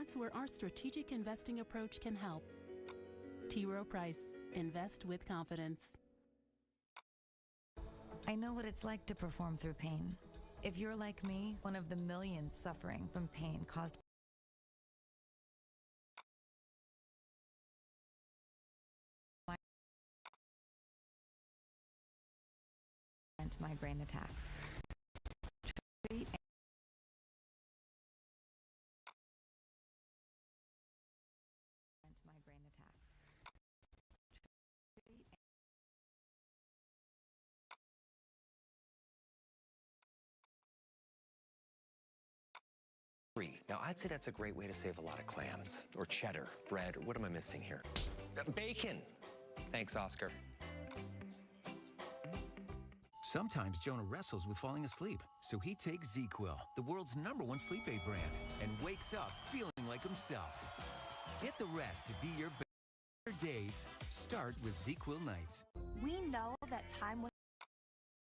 That's where our strategic investing approach can help. T. Rowe Price. Invest with confidence. I know what it's like to perform through pain. If you're like me, one of the millions suffering from pain caused by migraine attacks. Treat migraine attacks. Now, I'd say that's a great way to save a lot of clams, or cheddar, bread, or what am I missing here? Bacon! Thanks, Oscar. Sometimes Jonah wrestles with falling asleep, so he takes ZzzQuil, the world's #1 sleep aid brand, and wakes up feeling like himself. Get the rest to be your better days. Start with ZzzQuil nights. We know that time with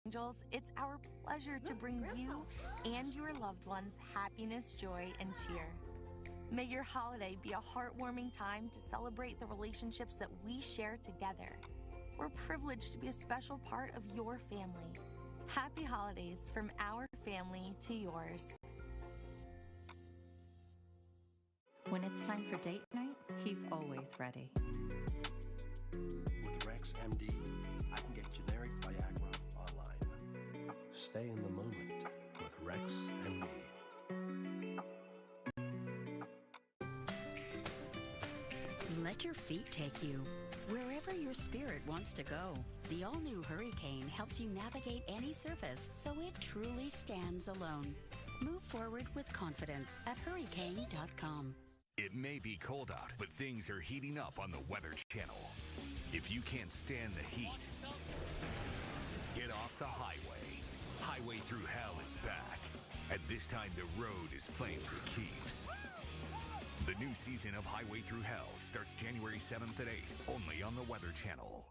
Angels, it's our pleasure to bring you and your loved ones happiness, joy, and cheer. May your holiday be a heartwarming time to celebrate the relationships that we share together. We're privileged to be a special part of your family. Happy holidays from our family to yours. When it's time for date night, he's always ready. With Rex MD, I can get generic Viagra online. Stay in the moment with Rex MD. Let your feet take you wherever your spirit wants to go. The all-new Hurricane helps you navigate any surface so it truly stands alone. Move forward with confidence at hurricane.com. It may be cold out, but things are heating up on the Weather Channel. If you can't stand the heat, get off the highway. Highway Through Hell is back. And this time the road is playing for keeps. The new season of Highway Through Hell starts January 7th at 8, only on the Weather Channel.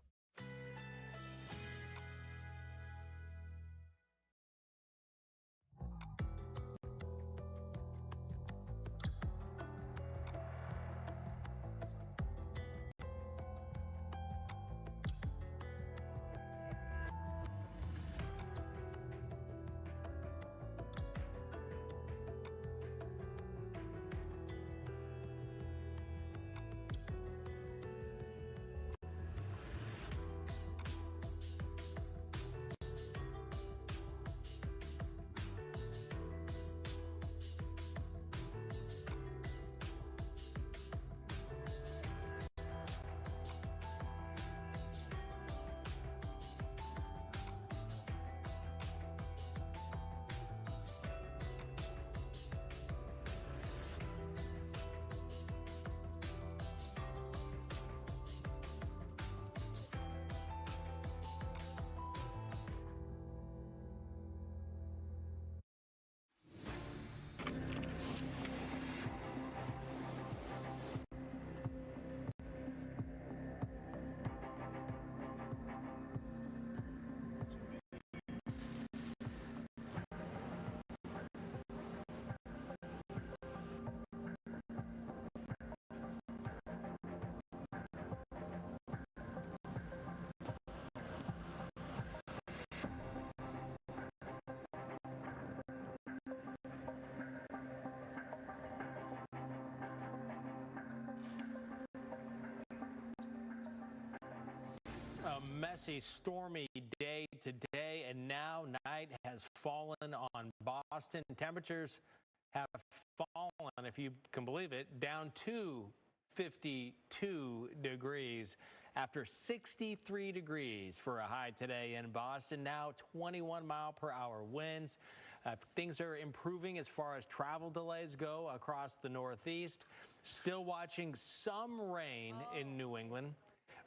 A messy, stormy day today, and now night has fallen on Boston. Temperatures have fallen, if you can believe it, down to 52 degrees after 63 degrees for a high today in Boston. Now 21-mile-per-hour winds. Things are improving as far as travel delays go across the Northeast. Still watching some rain in New England,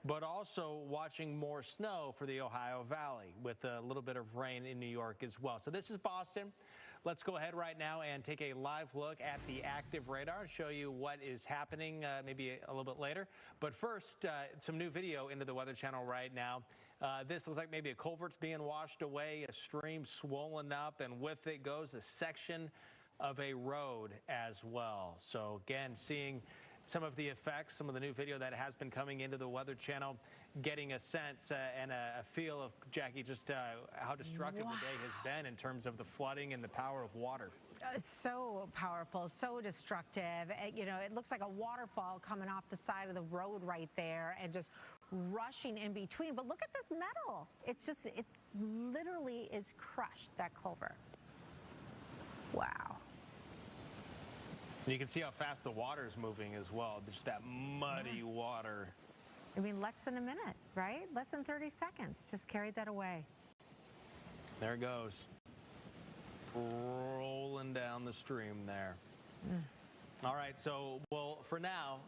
but also watching more snow for the Ohio Valley with a little bit of rain in New York as well. So this is Boston. Let's go ahead right now and take a live look at the active radar and show you what is happening maybe a little bit later. But first, some new video into the Weather Channel right now. This looks like maybe a culvert's being washed away, a stream swollen up, and with it goes a section of a road as well. So again, seeing some of the effects, some of the new video that has been coming into the Weather Channel, getting a sense and a feel of, Jackie, just how destructive the day has been in terms of the flooding and the power of water. So powerful, so destructive. You know, it looks like a waterfall coming off the side of the road right there and just rushing in between. But look at this metal. It's just, it literally is crushed, that culvert. Wow. You can see how fast the water is moving as well. Just that muddy water. I mean, less than a minute, right? Less than 30 seconds. Just carried that away. There it goes. Rolling down the stream there. All right, so, well, for now,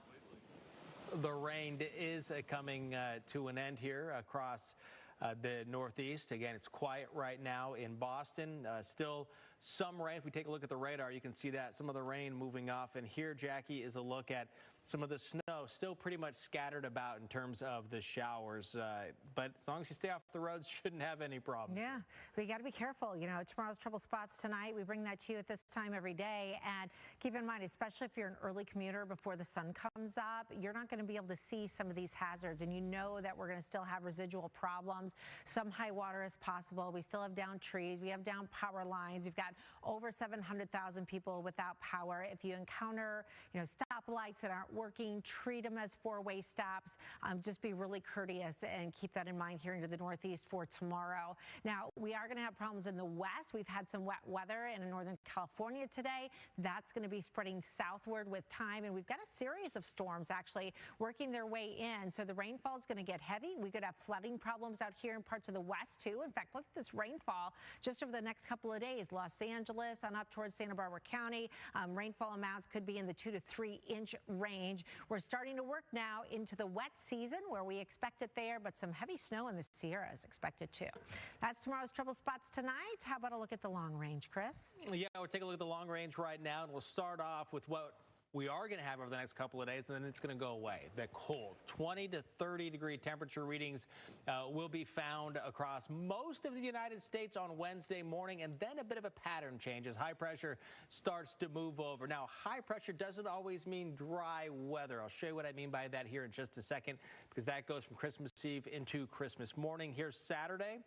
the rain is coming to an end here across the Northeast. Again, it's quiet right now in Boston. Still some rain. If we take a look at the radar, you can see that some of the rain moving off. And here, Jackie, is a look at some of the snow still pretty much scattered about in terms of the showers. But as long as you stay off the roads, shouldn't have any problems. Yeah, we got to be careful. You know, tomorrow's trouble spots tonight. We bring that to you at this time every day. And keep in mind, especially if you're an early commuter before the sun comes up, you're not going to be able to see some of these hazards. And you know that we're going to still have residual problems. Some high water is possible. We still have down trees. We have down power lines. We've got over 700,000 people without power. If you encounter, you know, stoplights that aren't working, treat them as four-way stops. Just be really courteous and keep that in mind here into the Northeast for tomorrow. Now, we are going to have problems in the west. We've had some wet weather in Northern California today. That's going to be spreading southward with time, and we've got a series of storms actually working their way in. So the rainfall is going to get heavy. We could have flooding problems out here in parts of the west too. In fact, look at this rainfall just over the next couple of days. Los Angeles on up towards Santa Barbara County. Rainfall amounts could be in the 2 to 3 inch range. We're starting to work now into the wet season where we expect it there, but some heavy snow in the Sierra is expected too. That's tomorrow's trouble spots tonight. How about a look at the long range, Chris? Yeah, we'll take a look at the long range right now, and we'll start off with what we are going to have over the next couple of days, and then it's going to go away. The cold 20 to 30 degree temperature readings will be found across most of the United States on Wednesday morning, and then a bit of a pattern change as high pressure starts to move over. Now, high pressure doesn't always mean dry weather. I'll show you what I mean by that here in just a second, because that goes from Christmas Eve into Christmas morning. Here's Saturday,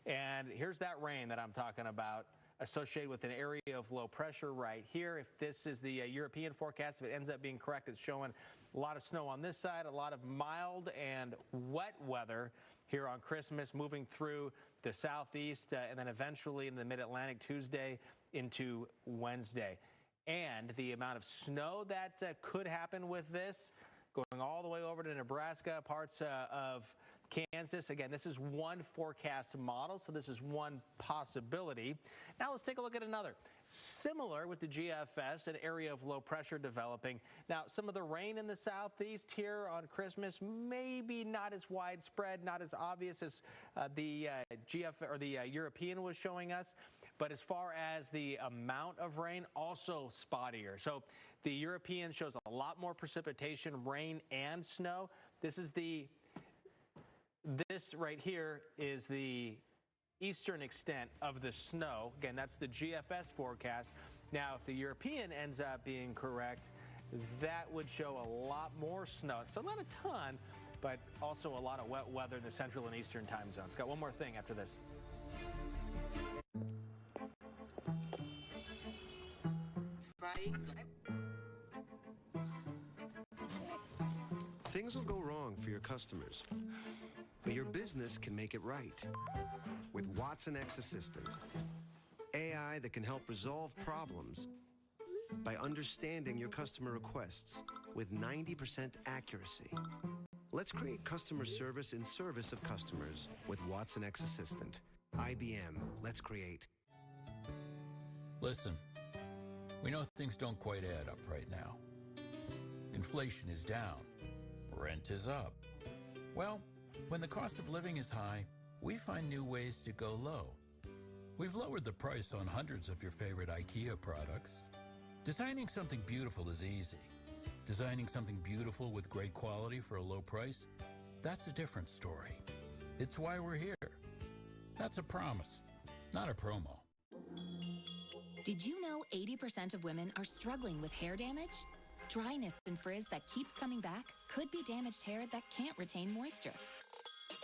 and here's that rain that I'm talking about, associated with an area of low pressure right here. If this is the European forecast, if it ends up being correct, it's showing a lot of snow on this side, a lot of mild and wet weather here on Christmas, moving through the southeast and then eventually in the mid-Atlantic Tuesday into Wednesday. And the amount of snow that could happen with this, going all the way over to Nebraska, parts of Kansas. Again, this is one forecast model, so this is one possibility. Now let's take a look at another. Similar with the GFS, an area of low pressure developing. Now, some of the rain in the southeast here on Christmas, maybe not as widespread, not as obvious as the European was showing us. But as far as the amount of rain, also spottier. So the European shows a lot more precipitation, rain and snow. This right here is the eastern extent of the snow. Again, that's the GFS forecast. Now, if the European ends up being correct, that would show a lot more snow. So not a ton, but also a lot of wet weather in the central and eastern time zones. Got one more thing after this. Things will go wrong for your customers, but your business can make it right with Watson X Assistant. AI that can help resolve problems by understanding your customer requests with 90% accuracy. Let's create customer service in service of customers with Watson X Assistant. IBM, let's create. Listen, we know things don't quite add up right now. Inflation is down. Rent is up. Well, when the cost of living is high, we find new ways to go low. We've lowered the price on hundreds of your favorite IKEA products. Designing something beautiful is easy. Designing something beautiful with great quality for a low price, that's a different story. It's why we're here. That's a promise, not a promo. Did you know 80% of women are struggling with hair damage? Dryness and frizz that keeps coming back could be damaged hair that can't retain moisture.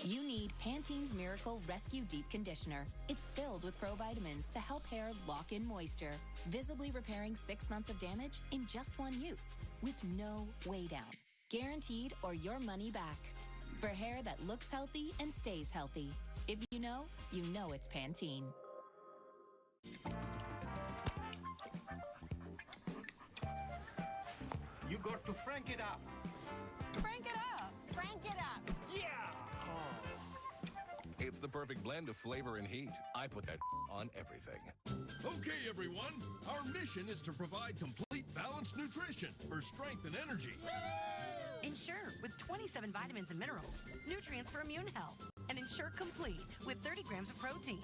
You need Pantene's Miracle Rescue Deep Conditioner. It's filled with provitamins to help hair lock in moisture, visibly repairing 6 months of damage in just one use, with no weigh down. Guaranteed or your money back. For hair that looks healthy and stays healthy. If you know it's Pantene. You got to frank it up. Frank it up. Frank it up. Yeah! It's the perfect blend of flavor and heat. I put that on everything. Okay, everyone. Our mission is to provide complete balanced nutrition for strength and energy. Ensure with 27 vitamins and minerals, nutrients for immune health, and Ensure Complete with 30 grams of protein.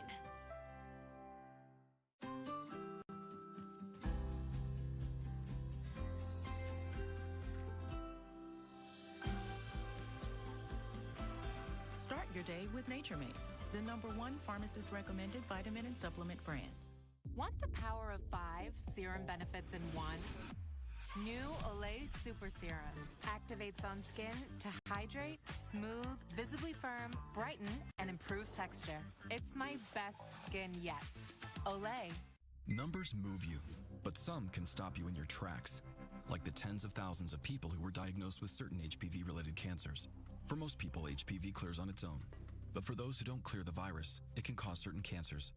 Start your day with Nature Made, the #1 pharmacist-recommended vitamin and supplement brand. Want the power of 5 serum benefits in one? New Olay Super Serum activates on skin to hydrate, smooth, visibly firm, brighten, and improve texture. It's my best skin yet. Olay. Numbers move you, but some can stop you in your tracks, like the tens of thousands of people who were diagnosed with certain HPV-related cancers. For most people, HPV clears on its own, but for those who don't clear the virus, it can cause certain cancers.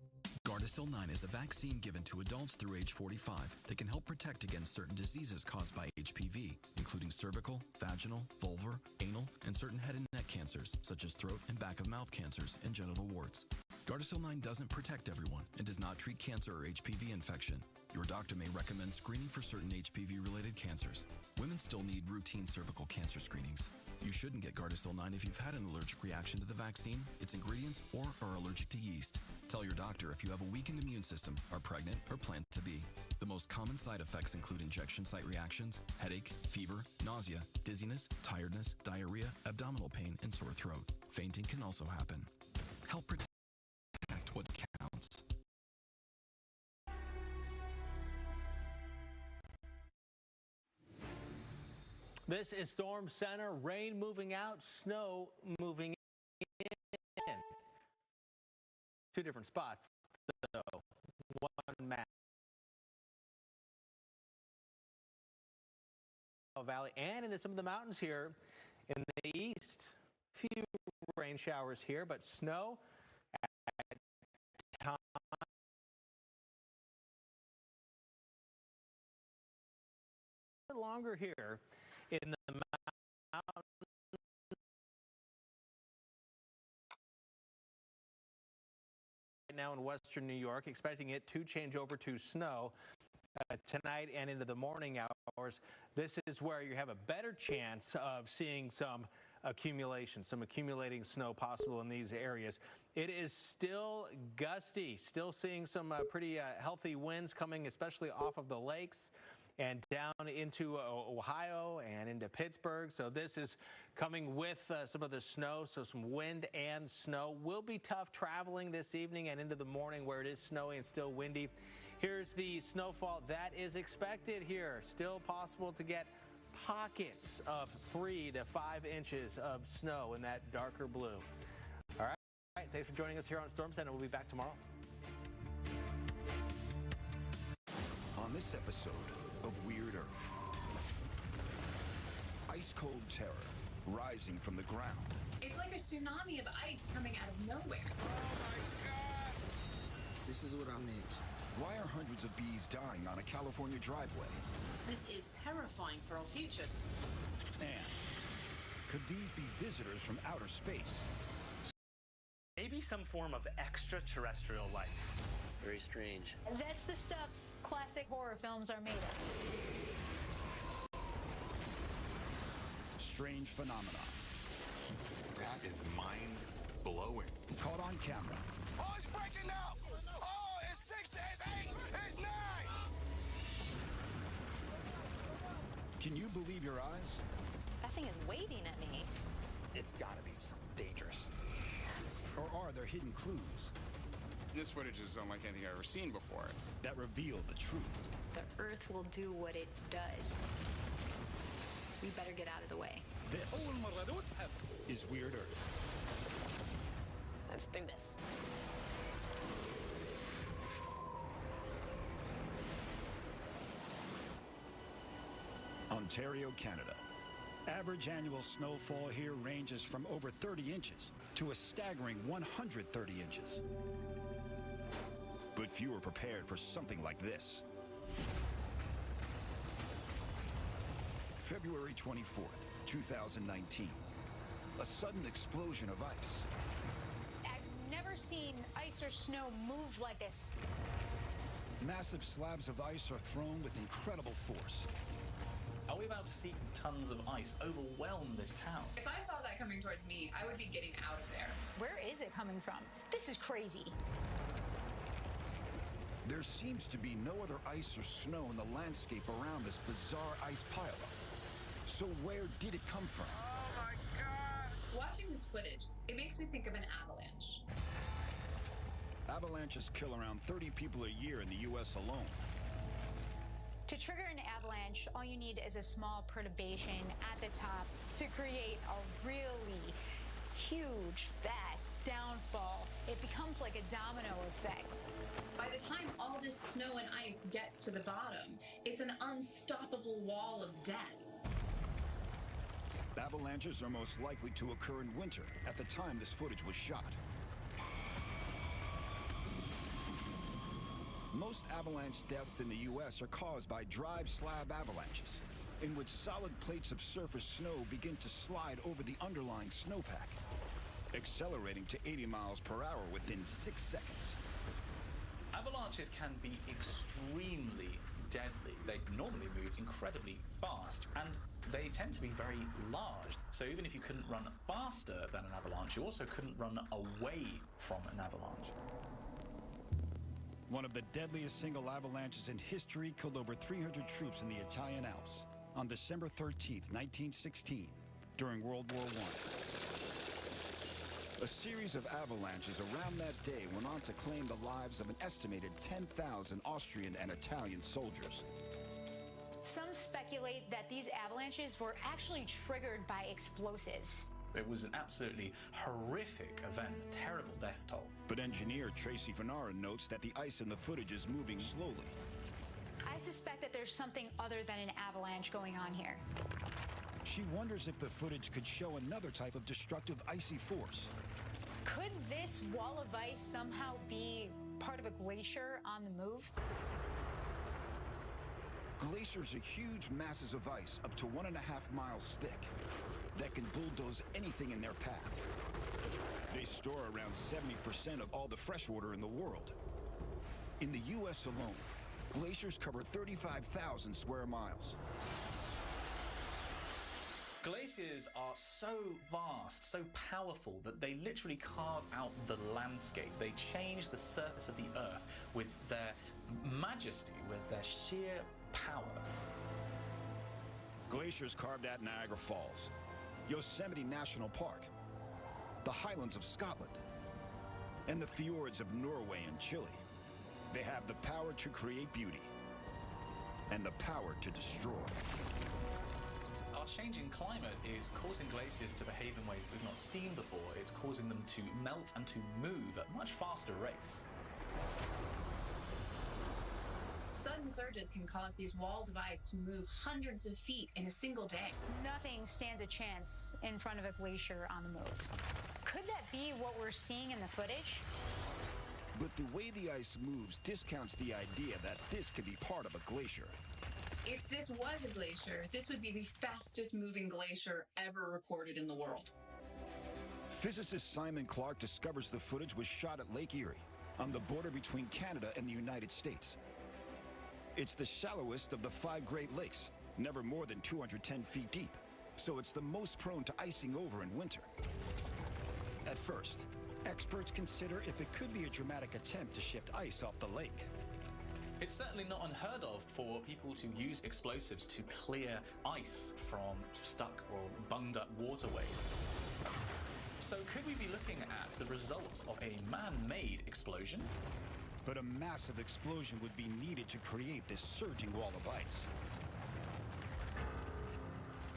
Gardasil 9 is a vaccine given to adults through age 45 that can help protect against certain diseases caused by HPV, including cervical, vaginal, vulvar, anal, and certain head and neck cancers, such as throat and back of mouth cancers and genital warts. Gardasil 9 doesn't protect everyone and does not treat cancer or HPV infection. Your doctor may recommend screening for certain HPV-related cancers. Women still need routine cervical cancer screenings. You shouldn't get Gardasil 9 if you've had an allergic reaction to the vaccine, its ingredients, or are allergic to yeast. Tell your doctor if you have a weakened immune system, are pregnant, or plan to be. The most common side effects include injection site reactions, headache, fever, nausea, dizziness, tiredness, diarrhea, abdominal pain, and sore throat. Fainting can also happen. Help protect what counts. This is Storm Center. Rain moving out, snow moving in. 2 different spots, though. One map. Valley and into some of the mountains here in the east. Few rain showers here, but snow at times. Longer here in the mountains. Right now in western New York, expecting it to change over to snow tonight and into the morning hours. This is where you have a better chance of seeing some accumulation, some accumulating snow possible in these areas. It is still gusty, still seeing some pretty healthy winds coming, especially off of the lakes and down into Ohio and into Pittsburgh. So this is coming with some of the snow, so some wind and snow. Will be tough traveling this evening and into the morning where it is snowy and still windy. Here's the snowfall that is expected here. Still possible to get pockets of 3 to 5 inches of snow in that darker blue. All right, thanks for joining us here on Storm Center. We'll be back tomorrow. On this episode of Weird Earth, ice-cold terror rising from the ground. It's like a tsunami of ice coming out of nowhere. Oh my God! This is what I meant. Why are hundreds of bees dying on a California driveway? This is terrifying for our future. And could these be visitors from outer space? Maybe some form of extraterrestrial life. Very strange. That's the stuff classic horror films are made of. Strange phenomenon. That is mind-blowing. Caught on camera. Oh, it's breaking now! Oh, it's 6, it's 8, it's 9! Can you believe your eyes? That thing is waving at me. It's gotta be dangerous. Or are there hidden clues? This footage is unlike anything I've ever seen before. That revealed the truth. The Earth will do what it does. We better get out of the way. This is Weird Earth. Let's do this. Ontario, Canada. Average annual snowfall here ranges from over 30 inches to a staggering 130 inches. But few are prepared for something like this. February 24th, 2019. A sudden explosion of ice. I've never seen ice or snow move like this. Massive slabs of ice are thrown with incredible force. Are we about to see tons of ice overwhelm this town? If I saw that coming towards me, I would be getting out of there. Where is it coming from? This is crazy. There seems to be no other ice or snow in the landscape around this bizarre ice pileup. So where did it come from? Oh my God! Watching this footage, it makes me think of an avalanche. Avalanches kill around 30 people a year in the U.S. alone. To trigger an avalanche, all you need is a small perturbation at the top to create a really huge, fast downfall. It becomes like a domino effect. By the time all this snow and ice gets to the bottom, it's an unstoppable wall of death. Avalanches are most likely to occur in winter, at the time this footage was shot. Most avalanche deaths in the U.S. are caused by dry slab avalanches, in which solid plates of surface snow begin to slide over the underlying snowpack, accelerating to 80 miles per hour within 6 seconds. Avalanches can be extremely deadly. They normally move incredibly fast, and they tend to be very large. So even if you couldn't run faster than an avalanche, you also couldn't run away from an avalanche. One of the deadliest single avalanches in history killed over 300 troops in the Italian Alps on December 13th, 1916, during World War I. A series of avalanches around that day went on to claim the lives of an estimated 10,000 Austrian and Italian soldiers. Some speculate that these avalanches were actually triggered by explosives. It was an absolutely horrific event, a terrible death toll. But engineer Tracy Fanara notes that the ice in the footage is moving slowly. I suspect that there's something other than an avalanche going on here. She wonders if the footage could show another type of destructive icy force. Could this wall of ice somehow be part of a glacier on the move? Glaciers are huge masses of ice up to 1.5 miles thick that can bulldoze anything in their path. They store around 70% of all the fresh water in the world. In the U.S. alone, glaciers cover 35,000 square miles. Glaciers are so vast, so powerful, that they literally carve out the landscape. They change the surface of the Earth with their majesty, with their sheer power. Glaciers carved out Niagara Falls, Yosemite National Park, the Highlands of Scotland, and the fjords of Norway and Chile. They have the power to create beauty and the power to destroy. Our changing climate is causing glaciers to behave in ways that we've not seen before. It's causing them to melt and to move at much faster rates. Sudden surges can cause these walls of ice to move hundreds of feet in a single day. Nothing stands a chance in front of a glacier on the move. Could that be what we're seeing in the footage? But the way the ice moves discounts the idea that this could be part of a glacier. If this was a glacier, this would be the fastest moving glacier ever recorded in the world. Physicist Simon Clark discovers the footage was shot at Lake Erie, on the border between Canada and the United States. It's the shallowest of the 5 Great Lakes, never more than 210 feet deep, so it's the most prone to icing over in winter. At first, experts consider if it could be a dramatic attempt to shift ice off the lake. It's certainly not unheard of for people to use explosives to clear ice from stuck or bunged up waterways. So could we be looking at the results of a man-made explosion? But a massive explosion would be needed to create this surging wall of ice.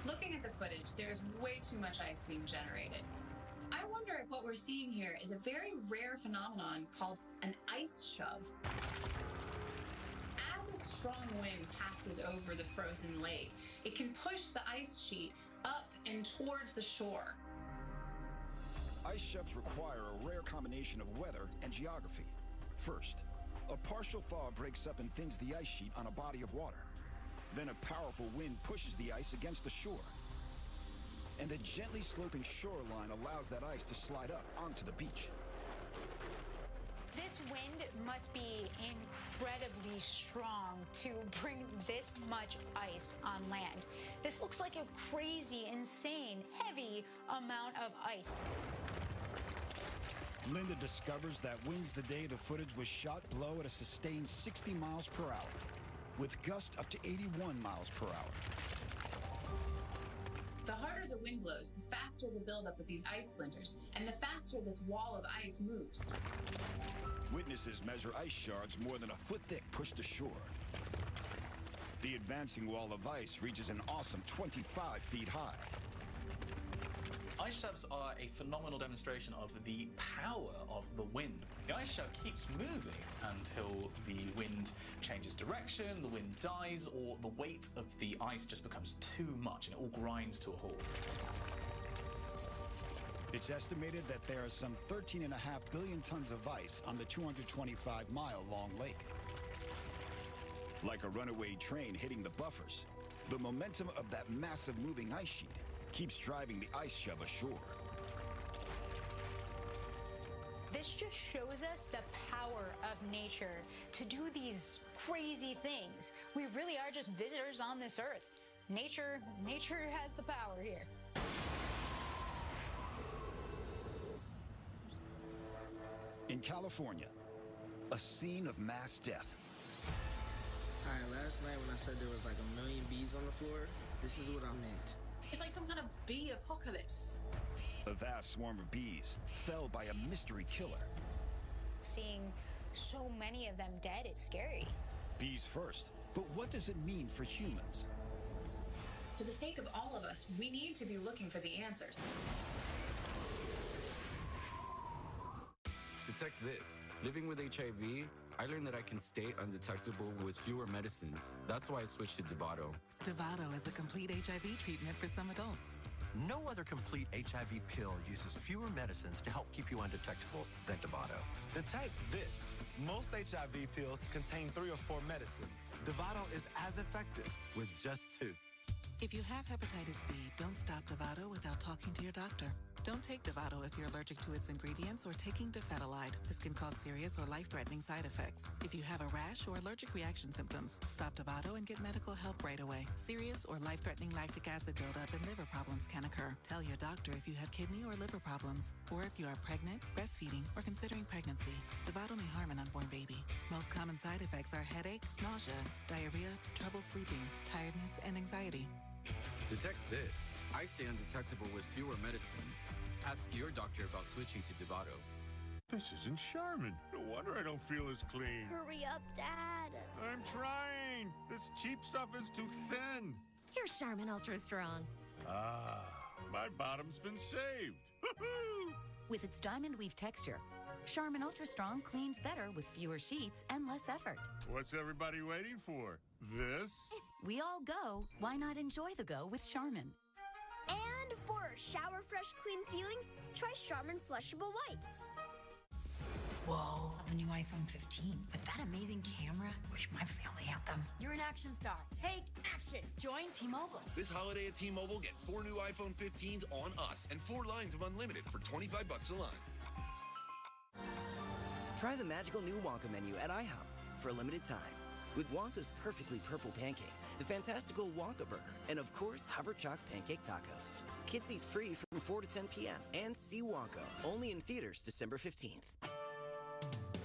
Looking at the footage, there is way too much ice being generated. I wonder if what we're seeing here is a very rare phenomenon called an ice shove. As a strong wind passes over the frozen lake, it can push the ice sheet up and towards the shore. Ice shoves require a rare combination of weather and geography. First, a partial thaw breaks up and thins the ice sheet on a body of water. Then a powerful wind pushes the ice against the shore. And a gently sloping shoreline allows that ice to slide up onto the beach. This wind must be incredibly strong to bring this much ice on land. This looks like a crazy, insane, heavy amount of ice. Linda discovers that winds the day the footage was shot blow at a sustained 60 miles per hour, with gusts up to 81 miles per hour. The harder the wind blows, the faster the buildup of these ice splinters, and the faster this wall of ice moves. Witnesses measure ice shards more than a foot thick pushed ashore. The advancing wall of ice reaches an awesome 25 feet high. Ice shoves are a phenomenal demonstration of the power of the wind. The ice shove keeps moving until the wind changes direction, the wind dies, or the weight of the ice just becomes too much and it all grinds to a halt. It's estimated that there are some 13.5 billion tons of ice on the 225-mile-long lake. Like a runaway train hitting the buffers, the momentum of that massive moving ice sheet keeps driving the ice shove ashore. This just shows us the power of nature to do these crazy things. We really are just visitors on this earth. Nature has the power here. In California, a scene of mass death. All right, last night when I said there was like 1 million bees on the floor, this is what I meant. It's like some kind of bee apocalypse. A vast swarm of bees fell by a mystery killer. Seeing so many of them dead, it's scary. Bees first, but what does it mean for humans? For the sake of all of us, we need to be looking for the answers. Detect this. Living with HIV, I learned that I can stay undetectable with fewer medicines. That's why I switched to Dovato. Dovato is a complete HIV treatment for some adults. No other complete HIV pill uses fewer medicines to help keep you undetectable than Dovato. Detect this. Most HIV pills contain 3 or 4 medicines. Dovato is as effective with just 2. If you have hepatitis B, don't stop Dovato without talking to your doctor. Don't take Dovato if you're allergic to its ingredients or taking Dofetilide. This can cause serious or life-threatening side effects. If you have a rash or allergic reaction symptoms, stop Dovato and get medical help right away. Serious or life-threatening lactic acid buildup and liver problems can occur. Tell your doctor if you have kidney or liver problems, or if you are pregnant, breastfeeding, or considering pregnancy. Dovato may harm an unborn baby. Most common side effects are headache, nausea, diarrhea, trouble sleeping, tiredness, and anxiety. Detect this. I stay undetectable with fewer medicines. Ask your doctor about switching to Dovato. This isn't Charmin. No wonder I don't feel as clean. Hurry up, Dad. I'm trying. This cheap stuff is too thin. Here's Charmin Ultra Strong. Ah, my bottom's been saved. With its diamond weave texture, Charmin Ultra Strong cleans better with fewer sheets and less effort. What's everybody waiting for? This? We all go. Why not enjoy the go with Charmin? And for shower fresh clean feeling, try Charmin flushable wipes. Whoa, the new iPhone 15. With that amazing camera, wish my family had them. You're an action star. Take action. Join T-Mobile. This holiday at T-Mobile, get 4 new iPhone 15s on us and 4 lines of unlimited for $25 a line. Try the magical new Wonka menu at IHOP for a limited time. With Wonka's perfectly purple pancakes, the fantastical Wonka burger, and of course, Hover-Choc pancake tacos. Kids eat free from 4 to 10 p.m. And see Wonka, only in theaters December 15th.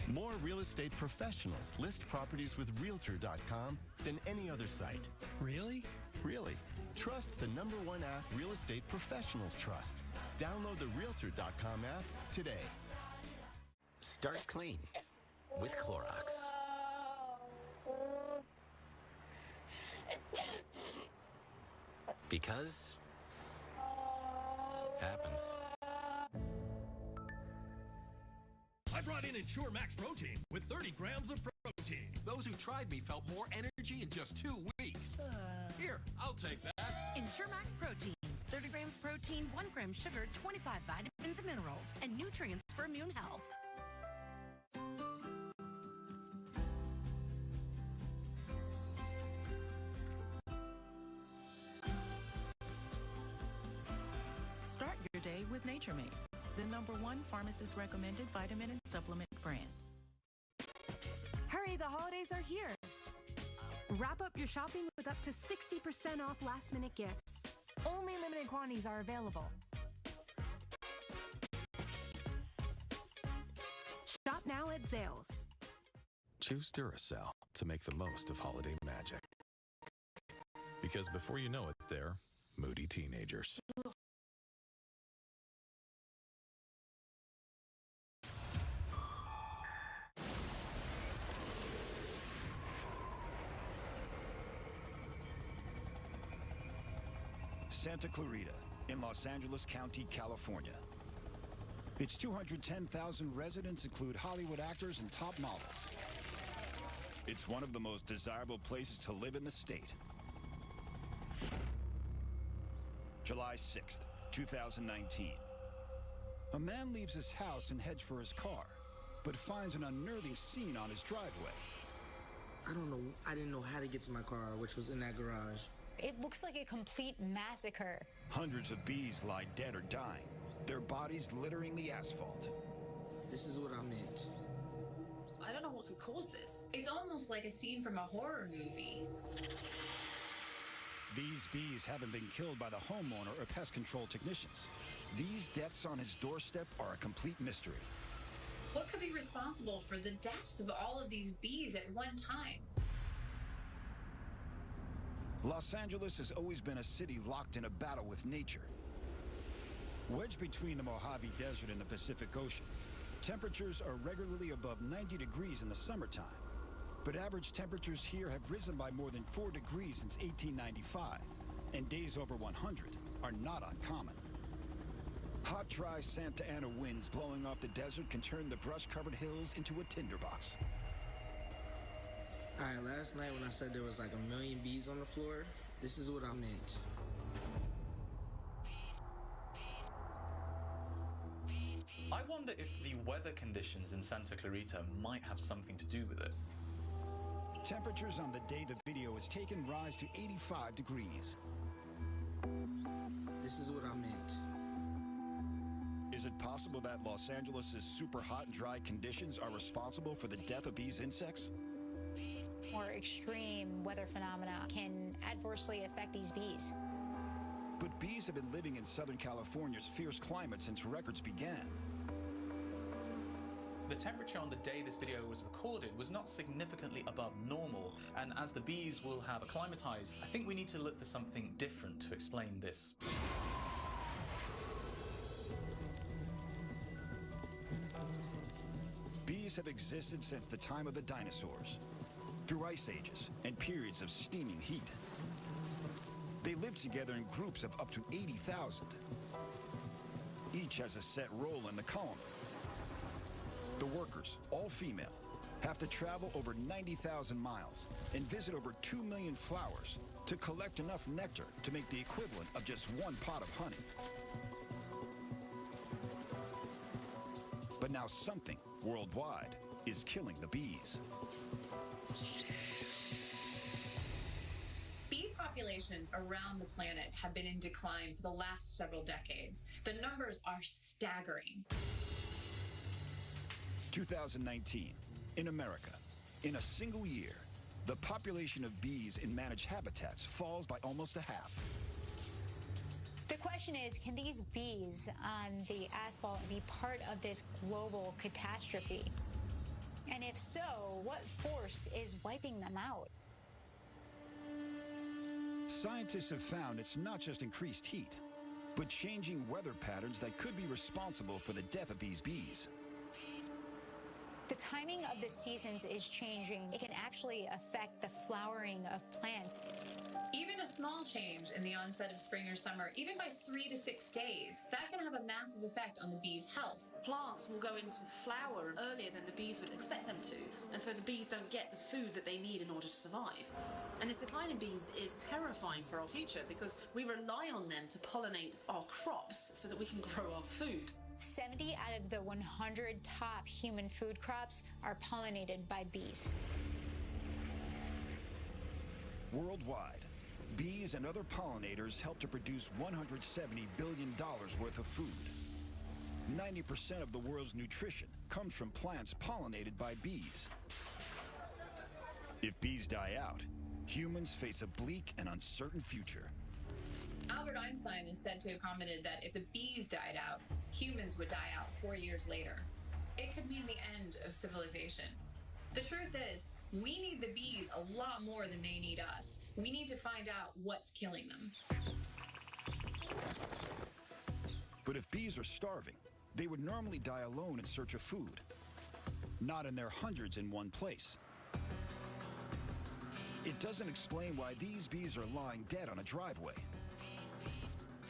More real estate professionals list properties with Realtor.com than any other site. Really? Really. Trust the #1 app real estate professionals trust. Download the Realtor.com app today. Start clean with Clorox. Because happens. I brought in Ensure Max Protein with 30 grams of protein. Those who tried me felt more energy in just 2 weeks. Here, I'll take that. Ensure Max Protein. 30 grams protein, 1 gram sugar, 25 vitamins and minerals, and nutrients for immune health. Start your day with Nature Made, the #1 pharmacist-recommended vitamin and supplement brand. Hurry, the holidays are here. Wrap up your shopping with up to 60% off last-minute gifts. Only limited quantities are available. Shop now at Zales. Choose Duracell to make the most of holiday magic. Because before you know it, they're moody teenagers. Santa Clarita in Los Angeles County, California. Its 210,000 residents include Hollywood actors and top models. It's one of the most desirable places to live in the state. July 6th, 2019. A man leaves his house and heads for his car, but finds an unnerving scene on his driveway. I didn't know how to get to my car, which was in that garage. It looks like a complete massacre. Hundreds of bees lie dead or dying, their bodies littering the asphalt. This is what I meant. I don't know what could cause this. It's almost like a scene from a horror movie. These bees haven't been killed by the homeowner or pest control technicians. These deaths on his doorstep are a complete mystery. What could be responsible for the deaths of all of these bees at one time? Los Angeles has always been a city locked in a battle with nature. Wedged between the Mojave Desert and the Pacific Ocean, temperatures are regularly above 90 degrees in the summertime. But average temperatures here have risen by more than 4 degrees since 1895, and days over 100 are not uncommon. Hot, dry Santa Ana winds blowing off the desert can turn the brush-covered hills into a tinderbox. All right, last night when I said there was like 1 million bees on the floor, this is what I meant. I wonder if the weather conditions in Santa Clarita might have something to do with it. Temperatures on the day the video is taken rise to 85 degrees. This is what I meant. Is it possible that Los Angeles' super hot and dry conditions are responsible for the death of these insects? More extreme weather phenomena can adversely affect these bees. But bees have been living in Southern California's fierce climate since records began. The temperature on the day this video was recorded was not significantly above normal, and as the bees will have acclimatized, I think we need to look for something different to explain this. Bees have existed since the time of the dinosaurs, through ice ages and periods of steaming heat. They live together in groups of up to 80,000. Each has a set role in the colony. The workers, all female, have to travel over 90,000 miles and visit over 2 million flowers to collect enough nectar to make the equivalent of just 1 pot of honey. But now something worldwide is killing the bees. Bee populations around the planet have been in decline for the last several decades. The numbers are staggering. 2019, in America, in a single year, the population of bees in managed habitats falls by almost a half. The question is, can these bees on the asphalt be part of this global catastrophe? And if so, what force is wiping them out? Scientists have found it's not just increased heat, but changing weather patterns that could be responsible for the death of these bees. The timing of the seasons is changing. It can actually affect the flowering of plants. Even a small change in the onset of spring or summer, even by 3 to 6 days, that can have a massive effect on the bee's health. Plants will go into flower earlier than the bees would expect them to, and so the bees don't get the food that they need in order to survive. And this decline in bees is terrifying for our future because we rely on them to pollinate our crops so that we can grow our food. 70 out of the 100 top human food crops are pollinated by bees. Worldwide, bees and other pollinators help to produce $170 billion worth of food. 90% of the world's nutrition comes from plants pollinated by bees. If bees die out, humans face a bleak and uncertain future. Albert Einstein is said to have commented that if the bees died out, humans would die out 4 years later. It could mean the end of civilization. The truth is, we need the bees a lot more than they need us. We need to find out what's killing them. But if bees are starving, they would normally die alone in search of food, not in their hundreds in one place. It doesn't explain why these bees are lying dead on a driveway.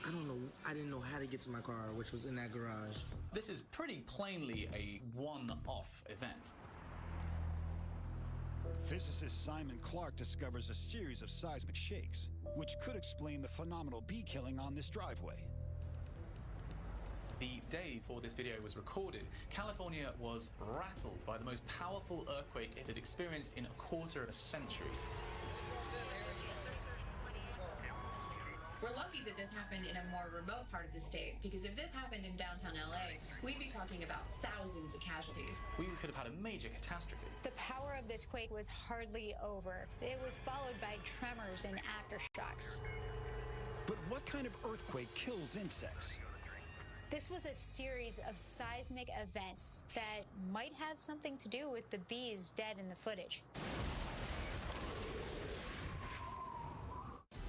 I don't know. I didn't know how to get to my car, which was in that garage. This is pretty plainly a one-off event. Physicist Simon Clark discovers a series of seismic shakes, which could explain the phenomenal bee killing on this driveway. The day before this video was recorded, California was rattled by the most powerful earthquake it had experienced in a quarter of a century. We're lucky that this happened in a more remote part of the state, because if this happened in downtown LA, we'd be talking about thousands of casualties. We could have had a major catastrophe. The power of this quake was hardly over. It was followed by tremors and aftershocks. But what kind of earthquake kills insects? This was a series of seismic events that might have something to do with the bees dead in the footage.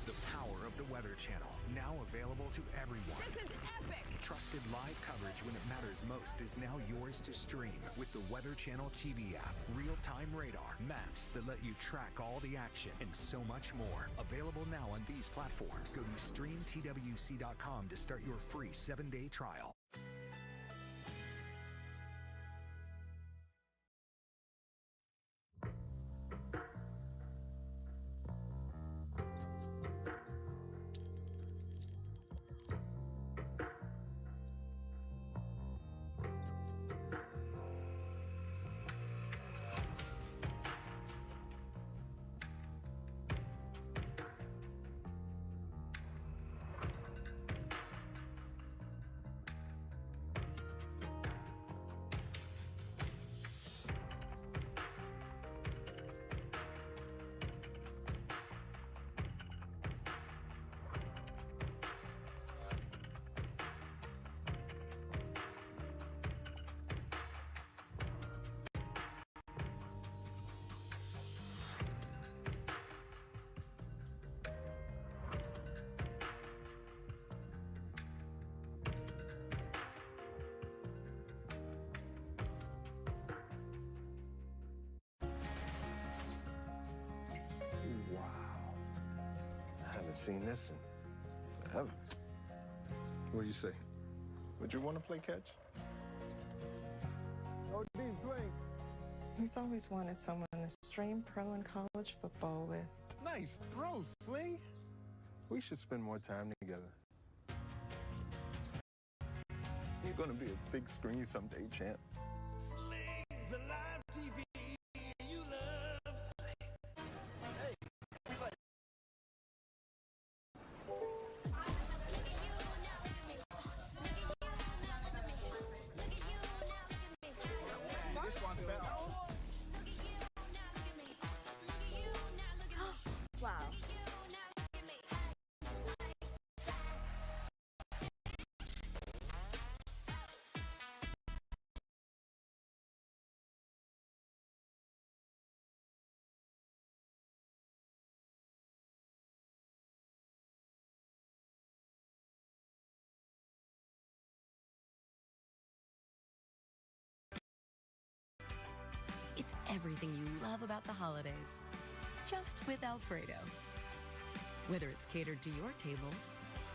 The power of the Weather Channel, now available to everyone. This is epic! Trusted live coverage when it matters most is now yours to stream with the Weather Channel TV app. Real-time radar, maps that let you track all the action, and so much more. Available now on these platforms. Go to streamtwc.com to start your free 7-day trial. Seen this in forever. What do you say? Would you want to play catch? Oh, Dean's playing. He's always wanted someone to stream pro and college football with. Nice throw, Slee. We should spend more time together. You're gonna be a big screen someday, champ. Sling the live TV. everything you love about the holidays, just with Alfredo. Whether it's catered to your table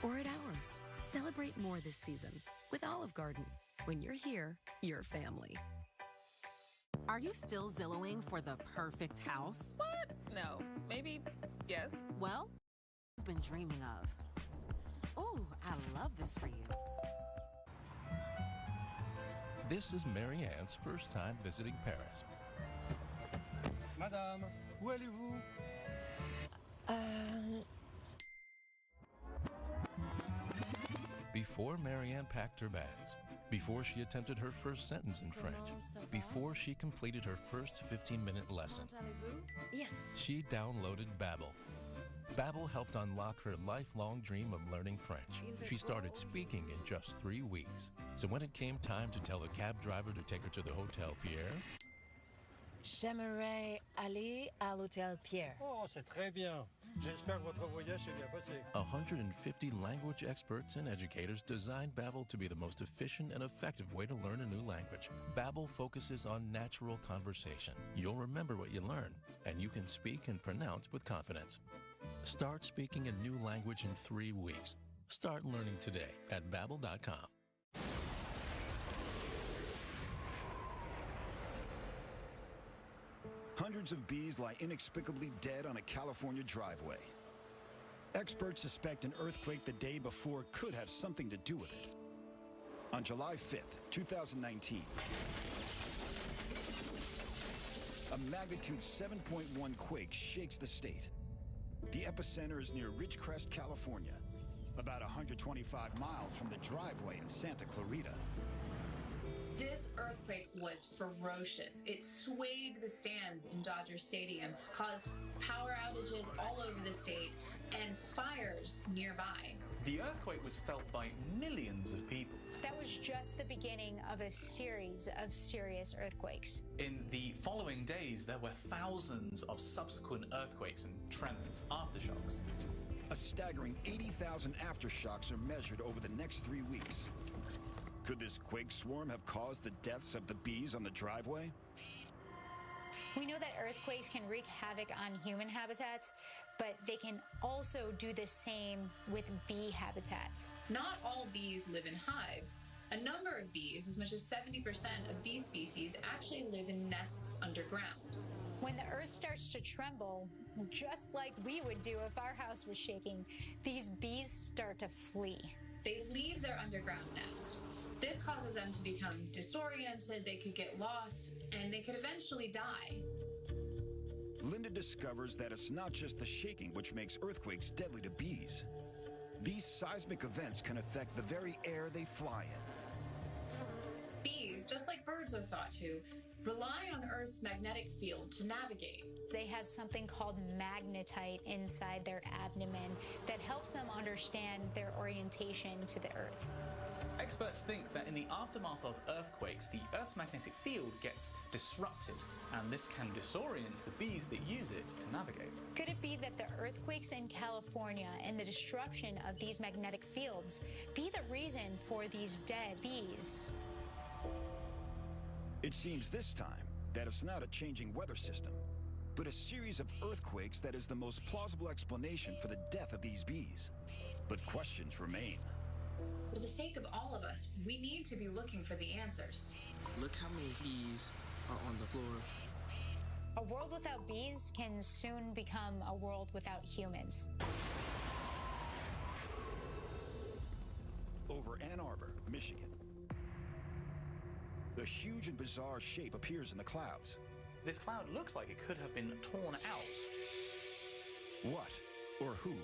or at ours, celebrate more this season with Olive Garden. When you're here, you're family. Are you still Zillowing for the perfect house? What? No. Maybe yes. Well, I've been dreaming of. Ooh, I love this for you. This is Marianne's first time visiting Paris. Madame, où allez-vous? Before Marianne packed her bags, before she attempted her first sentence in French, before she completed her first 15-minute lesson, Yes. she downloaded Babbel. Babbel helped unlock her lifelong dream of learning French. She started speaking in just 3 weeks. So when it came time to tell the cab driver to take her to the Hotel Pierre, J'aimerais aller à l'Hôtel Pierre. Oh, c'est très bien. J'espère que votre voyage s'est bien passé. 150 language experts and educators designed Babbel to be the most efficient and effective way to learn a new language. Babbel focuses on natural conversation. You'll remember what you learn, and you can speak and pronounce with confidence. Start speaking a new language in 3 weeks. Start learning today at Babbel.com. Hundreds of bees lie inexplicably dead on a California driveway. Experts suspect an earthquake the day before could have something to do with it. On July 5th, 2019, a magnitude 7.1 quake shakes the state. The epicenter is near Ridgecrest, California, about 125 miles from the driveway in Santa Clarita. This earthquake was ferocious. It swayed the stands in Dodger Stadium, caused power outages all over the state, and fires nearby. The earthquake was felt by millions of people. That was just the beginning of a series of serious earthquakes. In the following days, there were thousands of subsequent earthquakes and tremors, aftershocks. A staggering 80,000 aftershocks are measured over the next 3 weeks. Could this quake swarm have caused the deaths of the bees on the driveway? We know that earthquakes can wreak havoc on human habitats, but they can also do the same with bee habitats. Not all bees live in hives. A number of bees, as much as 70% of bee species, actually live in nests underground. When the earth starts to tremble, just like we would do if our house was shaking, these bees start to flee. They leave their underground nest. This causes them to become disoriented, they could get lost, and they could eventually die. Linda discovers that it's not just the shaking which makes earthquakes deadly to bees. These seismic events can affect the very air they fly in. Bees, just like birds are thought to, rely on Earth's magnetic field to navigate. They have something called magnetite inside their abdomen that helps them understand their orientation to the Earth. Experts think that in the aftermath of earthquakes, the Earth's magnetic field gets disrupted, and this can disorient the bees that use it to navigate. Could it be that the earthquakes in California and the disruption of these magnetic fields be the reason for these dead bees? It seems this time that it's not a changing weather system, but a series of earthquakes that is the most plausible explanation for the death of these bees. But questions remain. For the sake of all of us, we need to be looking for the answers. Look how many bees are on the floor. A world without bees can soon become a world without humans. Over Ann Arbor, Michigan, a huge and bizarre shape appears in the clouds. This cloud looks like it could have been torn out. What or who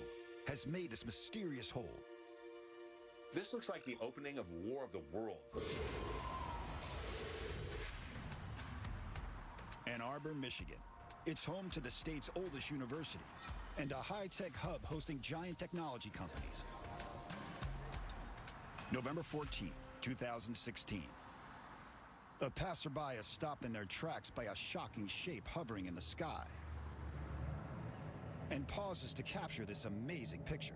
has made this mysterious hole? This looks like the opening of War of the Worlds. Ann Arbor, Michigan. It's home to the state's oldest university and a high-tech hub hosting giant technology companies. November 14, 2016. A passerby is stopped in their tracks by a shocking shape hovering in the sky and pauses to capture this amazing picture.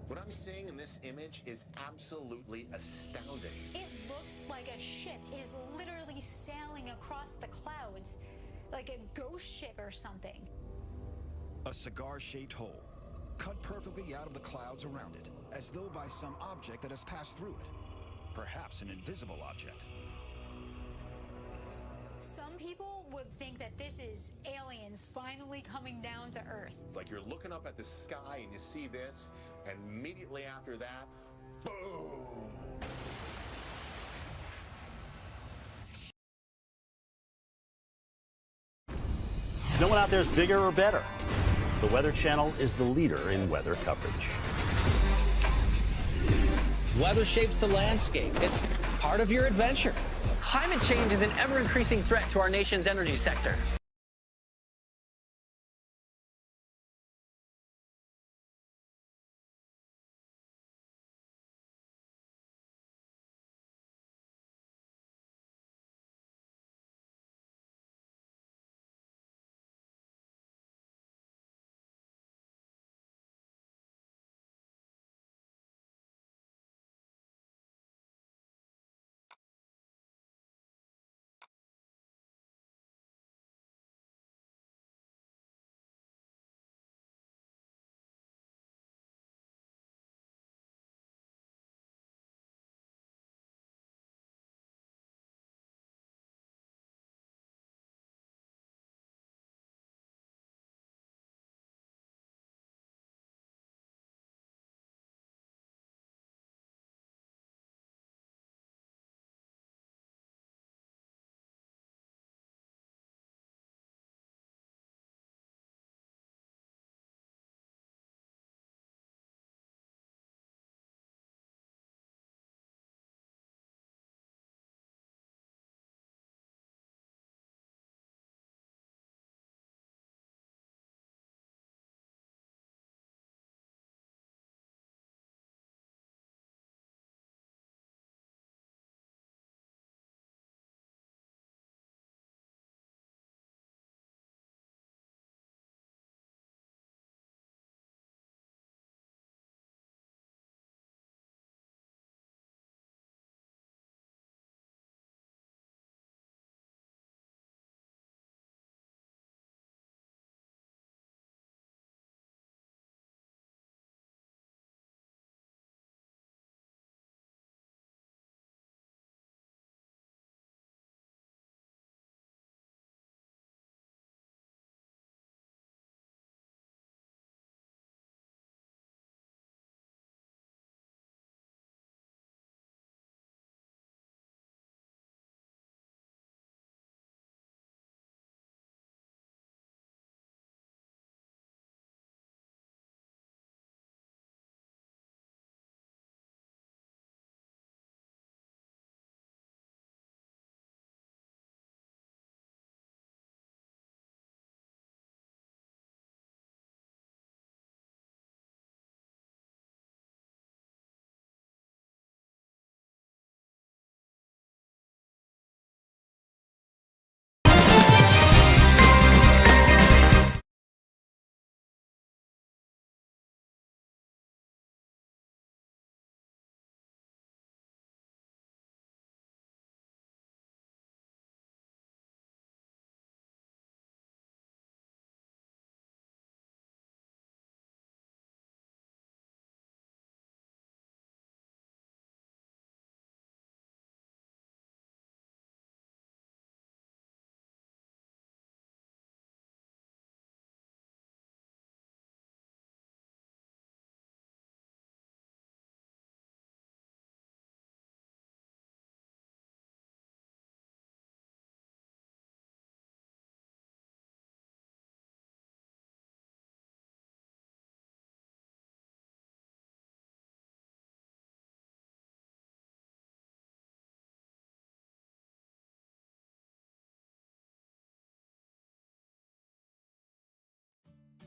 What I'm seeing in this image is absolutely astounding. It looks like a ship is literally sailing across the clouds. like a ghost ship or something. A cigar-shaped hole, cut perfectly out of the clouds around it, as though by some object that has passed through it. Perhaps an invisible object. Some people would think that this is aliens finally coming down to Earth. It's like you're looking up at the sky and you see this, and immediately after that, boom! No one out there is bigger or better. The Weather Channel is the leader in weather coverage. Weather shapes the landscape. It's part of your adventure. Climate change is an ever-increasing threat to our nation's energy sector.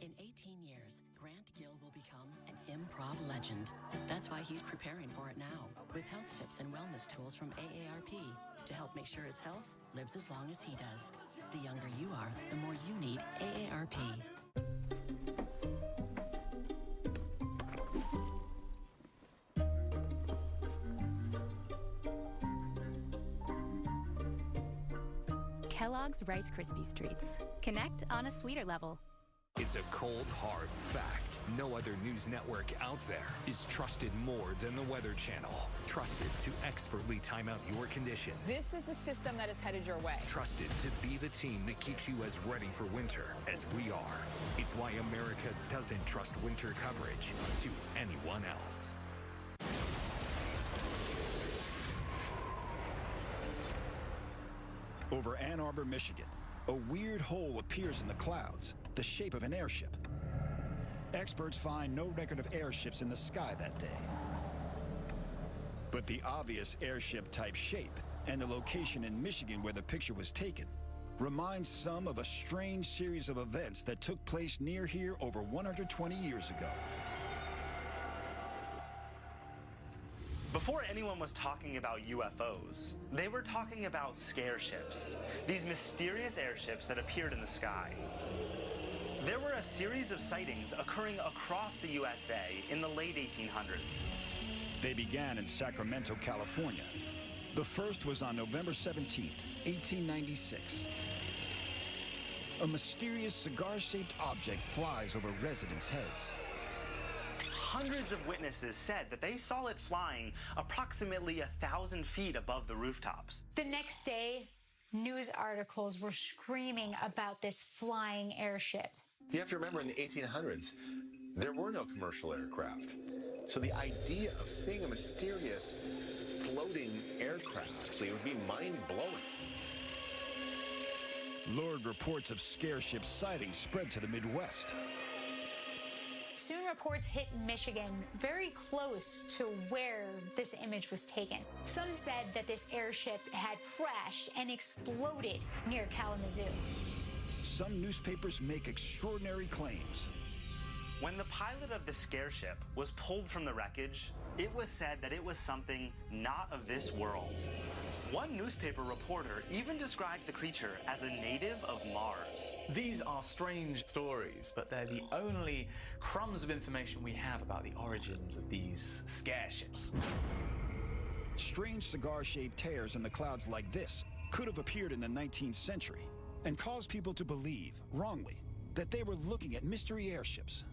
In 18 years, Grant Gill will become an improv legend. That's why he's preparing for it now, with health tips and wellness tools from AARP to help make sure his health lives as long as he does. The younger you are, the more you need AARP. Kellogg's Rice Krispies Treats. Connect on a sweeter level. It's a cold, hard fact. No other news network out there is trusted more than the Weather Channel. Trusted to expertly time out your conditions. This is the system that is headed your way. Trusted to be the team that keeps you as ready for winter as we are. It's why America doesn't trust winter coverage to anyone else. Over Ann Arbor, Michigan, a weird hole appears in the clouds, the shape of an airship. Experts find no record of airships in the sky that day. But the obvious airship-type shape and the location in Michigan where the picture was taken reminds some of a strange series of events that took place near here over 120 years ago. Before anyone was talking about UFOs, they were talking about scare ships, these mysterious airships that appeared in the sky. There were a series of sightings occurring across the USA in the late 1800s. They began in Sacramento, California. The first was on November 17, 1896. A mysterious cigar-shaped object flies over residents' heads. Hundreds of witnesses said that they saw it flying approximately 1,000 feet above the rooftops. The next day, news articles were screaming about this flying airship. You have to remember, in the 1800s, there were no commercial aircraft. So the idea of seeing a mysterious floating aircraft would be mind-blowing. Lurid reports of scare ship sightings spread to the Midwest. Soon reports hit Michigan, very close to where this image was taken. Some said that this airship had crashed and exploded near Kalamazoo. Some newspapers make extraordinary claims. When the pilot of the scare ship was pulled from the wreckage, it was said that it was something not of this world. One newspaper reporter even described the creature as a native of Mars. These are strange stories, but they're the only crumbs of information we have about the origins of these scare ships. Strange cigar-shaped tears in the clouds like this could have appeared in the 19th century and caused people to believe, wrongly, that they were looking at mystery airships.